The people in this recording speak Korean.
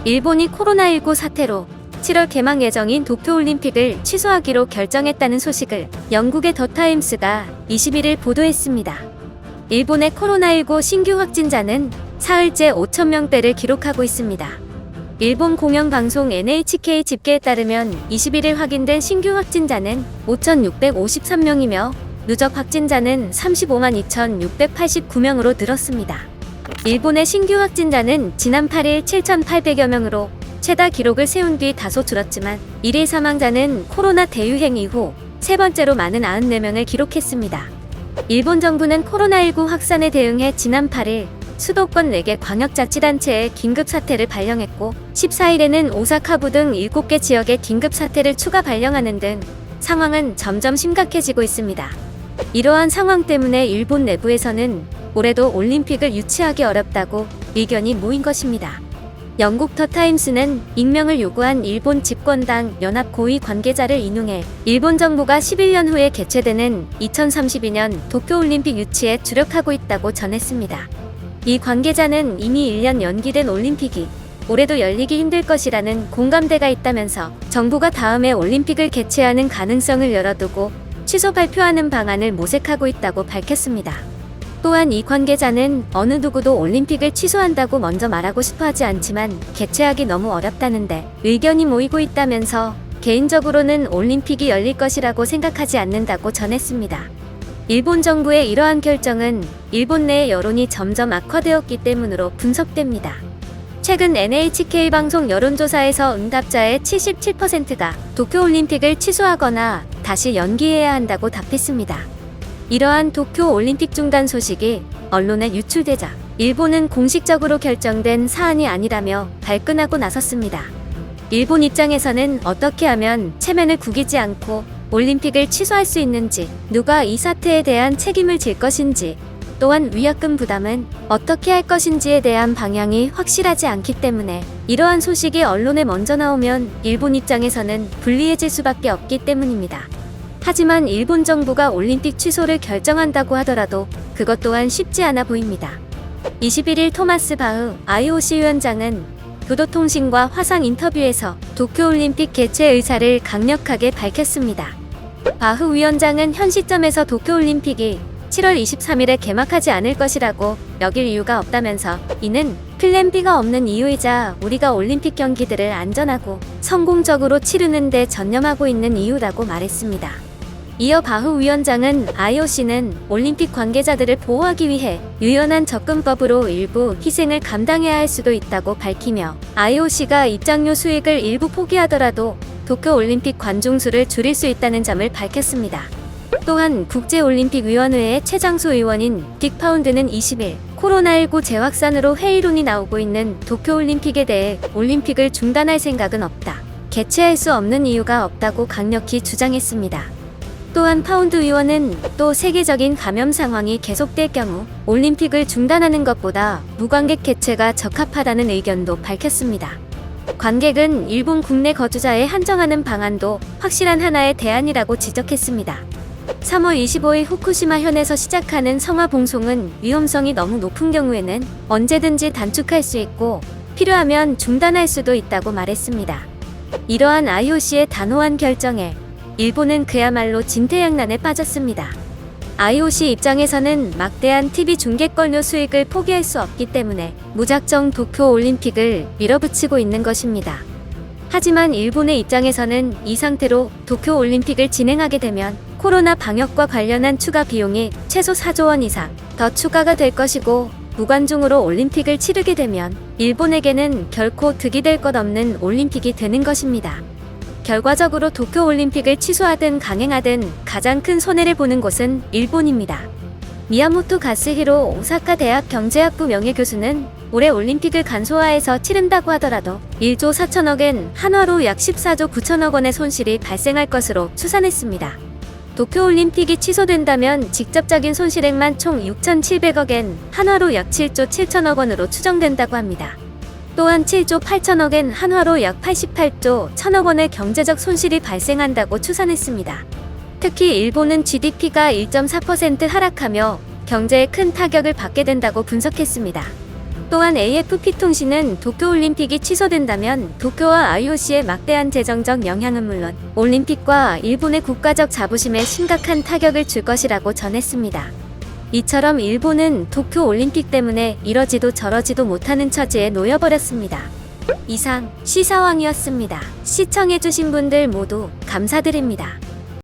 일본이 코로나19 사태로 7월 개막 예정인 도쿄올림픽을 취소하기로 결정했다는 소식을 영국의 더타임스가 21일 보도했습니다. 일본의 코로나19 신규 확진자는 사흘째 5,000명대를 기록하고 있습니다. 일본 공영방송 NHK 집계에 따르면 21일 확인된 신규 확진자는 5,653명이며 누적 확진자는 35만 2,689명으로 늘었습니다. 일본의 신규 확진자는 지난 8일 7,800여 명으로 최다 기록을 세운 뒤 다소 줄었지만 1일 사망자는 코로나 대유행 이후 세 번째로 많은 94명을 기록했습니다. 일본 정부는 코로나19 확산에 대응해 지난 8일 수도권 4개 광역자치단체에 긴급사태를 발령했고 14일에는 오사카부 등 7개 지역에 긴급사태를 추가 발령하는 등 상황은 점점 심각해지고 있습니다. 이러한 상황 때문에 일본 내부에서는 올해도 올림픽을 유치하기 어렵다고 의견이 모인 것입니다. 영국 더타임스는 익명을 요구한 일본 집권당 연합 고위 관계자를 인용해 일본 정부가 11년 후에 개최되는 2032년 도쿄올림픽 유치에 주력하고 있다고 전했습니다. 이 관계자는 이미 1년 연기된 올림픽이 올해도 열리기 힘들 것이라는 공감대가 있다면서 정부가 다음해 올림픽을 개최하는 가능성을 열어두고 취소 발표하는 방안을 모색하고 있다고 밝혔습니다. 또한 이 관계자는 어느 누구도 올림픽을 취소한다고 먼저 말하고 싶어 하지 않지만 개최하기 너무 어렵다는데 의견이 모이고 있다면서 개인적으로는 올림픽이 열릴 것이라고 생각하지 않는다고 전했습니다. 일본 정부의 이러한 결정은 일본 내의 여론이 점점 악화되었기 때문으로 분석됩니다. 최근 NHK 방송 여론조사에서 응답자의 77%가 도쿄올림픽을 취소하거나 다시 연기해야 한다고 답했습니다. 이러한 도쿄올림픽 중단 소식이 언론에 유출되자 일본은 공식적으로 결정된 사안이 아니라며 발끈하고 나섰습니다. 일본 입장에서는 어떻게 하면 체면을 구기지 않고 올림픽을 취소할 수 있는지, 누가 이 사태에 대한 책임을 질 것인지, 또한 위약금 부담은 어떻게 할 것인지에 대한 방향이 확실하지 않기 때문에 이러한 소식이 언론에 먼저 나오면 일본 입장에서는 불리해질 수밖에 없기 때문입니다. 하지만 일본 정부가 올림픽 취소를 결정한다고 하더라도 그것 또한 쉽지 않아 보입니다. 21일 토마스 바흐 IOC 위원장은 교도통신과 화상 인터뷰에서 도쿄올림픽 개최 의사를 강력하게 밝혔습니다. 바흐 위원장은 현 시점에서 도쿄올림픽이 7월 23일에 개막하지 않을 것이라고 여길 이유가 없다면서 이는 플랜 B가 없는 이유이자 우리가 올림픽 경기들을 안전하고 성공적으로 치르는 데 전념하고 있는 이유라고 말했습니다. 이어 바흐 위원장은 IOC는 올림픽 관계자들을 보호하기 위해 유연한 접근법으로 일부 희생을 감당해야 할 수도 있다고 밝히며 IOC가 입장료 수익을 일부 포기하더라도 도쿄올림픽 관중수를 줄일 수 있다는 점을 밝혔습니다. 또한 국제올림픽위원회의 최장수 의원인 딕 파운드는 20일 코로나19 재확산으로 회의론이 나오고 있는 도쿄올림픽에 대해 올림픽을 중단할 생각은 없다. 개최할 수 없는 이유가 없다고 강력히 주장했습니다. 또한 파운드 의원은 또 세계적인 감염 상황이 계속될 경우 올림픽을 중단하는 것보다 무관객 개최가 적합하다는 의견도 밝혔습니다. 관객은 일본 국내 거주자에 한정하는 방안도 확실한 하나의 대안이라고 지적했습니다. 3월 25일 후쿠시마 현에서 시작하는 성화 봉송은 위험성이 너무 높은 경우에는 언제든지 단축할 수 있고 필요하면 중단할 수도 있다고 말했습니다. 이러한 IOC의 단호한 결정에 일본은 그야말로 진퇴양난에 빠졌습니다. IOC 입장에서는 막대한 TV 중계권료 수익을 포기할 수 없기 때문에 무작정 도쿄올림픽을 밀어붙이고 있는 것입니다. 하지만 일본의 입장에서는 이 상태로 도쿄올림픽을 진행하게 되면 코로나 방역과 관련한 추가 비용이 최소 4조 원 이상 더 추가가 될 것이고 무관중으로 올림픽을 치르게 되면 일본에게는 결코 득이 될 것 없는 올림픽이 되는 것입니다. 결과적으로 도쿄올림픽을 취소하든 강행하든 가장 큰 손해를 보는 곳은 일본입니다. 미야모토 가스히로 오사카 대학 경제학부 명예교수는 올해 올림픽을 간소화해서 치른다고 하더라도 1조 4천억엔 한화로 약 14조 9천억 원의 손실이 발생할 것으로 추산했습니다. 도쿄올림픽이 취소된다면 직접적인 손실액만 총 6,700억엔 한화로 약 7조 7천억 원으로 추정된다고 합니다. 또한 7조 8천억엔 한화로 약 88조 1천억 원의 경제적 손실이 발생한다고 추산했습니다. 특히 일본은 GDP가 1.4% 하락하며 경제에 큰 타격을 받게 된다고 분석했습니다. 또한 AFP 통신은 도쿄올림픽이 취소된다면 도쿄와 IOC의 막대한 재정적 영향은 물론 올림픽과 일본의 국가적 자부심에 심각한 타격을 줄 것이라고 전했습니다. 이처럼 일본은 도쿄올림픽 때문에 이러지도 저러지도 못하는 처지에 놓여버렸습니다. 이상 시사왕이었습니다. 시청해주신 분들 모두 감사드립니다.